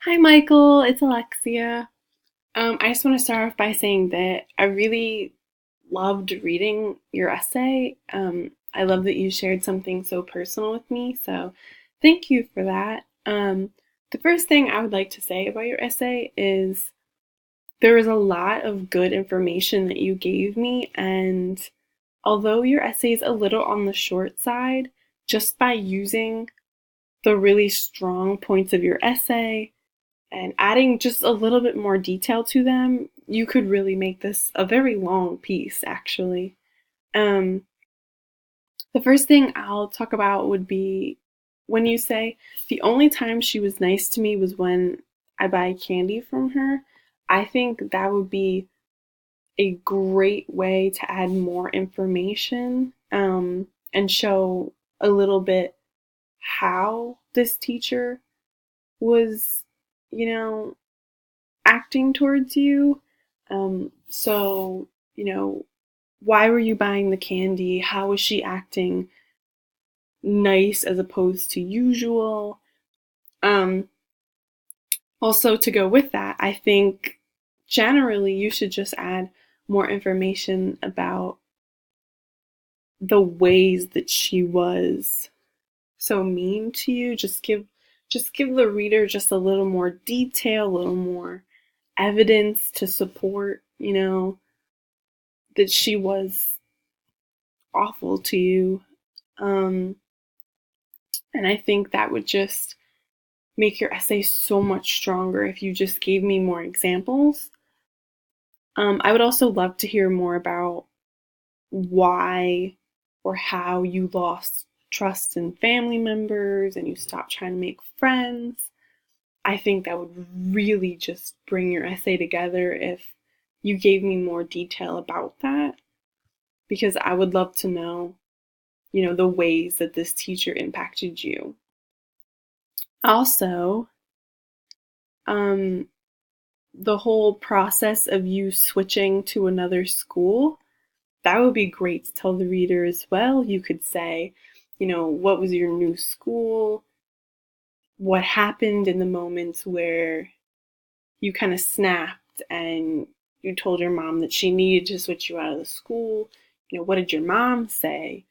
Hi, Michael. It's Alexia. I just want to start off by saying that I really loved reading your essay. I love that you shared something so personal with me, so thank you for that. The first thing I would like to say about your essay is there was a lot of good information that you gave me, and although your essay is a little on the short side, just by using the really strong points of your essay and adding just a little bit more detail to them, you could really make this a very long piece, actually. Um, the first thing I'll talk about would be when you say the only time she was nice to me was when I buy candy from her. I think that would be a great way to add more information and show a little bit how this teacher was, you know, acting towards you. So, why were you buying the candy? How was she acting nice as opposed to usual? Um, Also, to go with that, I think generally you should just add more information about the ways that she was so mean to you. Just give the reader just a little more detail, a little more evidence to support, that she was awful to you. Um, and I think that would just make your essay so much stronger if you just gave me more examples. I would also love to hear more about why or how you lost trust in family members and you stopped trying to make friends. I think that would really just bring your essay together if you gave me more detail about that, because I would love to know, the ways that this teacher impacted you. Also, um, the whole process of you switching to another school, that would be great to tell the reader as well. You could say, what was your new school? What happened in the moments where you kind of snapped and you told your mom that she needed to switch you out of the school? What did your mom say?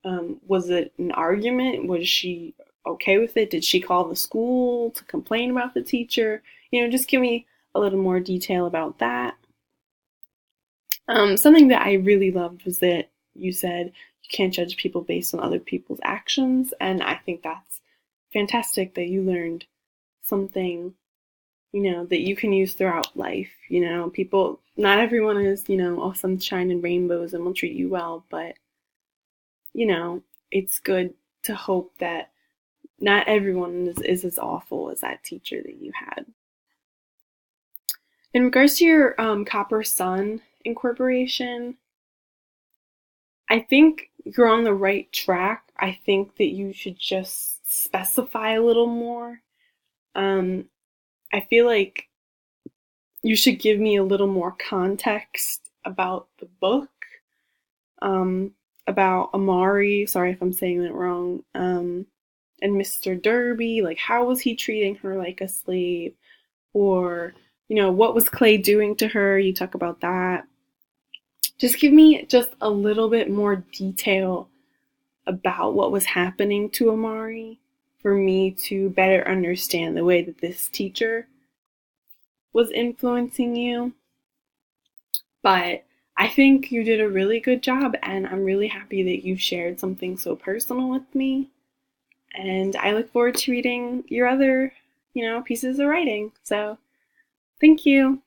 Was it an argument? Was she okay with it? Did she call the school to complain about the teacher? Just give me a little more detail about that. Something that I really loved was that you said you can't judge people based on other people's actions, and I think that's fantastic that you learned something, that you can use throughout life. People, not everyone is, all sunshine and rainbows and will treat you well, but you know, it's good to hope that not everyone is as awful as that teacher that you had. In regards to your Copper Sun incorporation, I think you're on the right track. I think that you should just specify a little more. Um, I feel like you should give me a little more context about the book, um, about Amari. Sorry if I'm saying that wrong. And Mr. Derby, like how was he treating her like a slave? Or, what was Clay doing to her? You talk about that. Just give me just a little bit more detail about what was happening to Amari for me to better understand the way that this teacher was influencing you. But I think you did a really good job, and I'm really happy that you shared something so personal with me. And I look forward to reading your other, pieces of writing. So, thank you.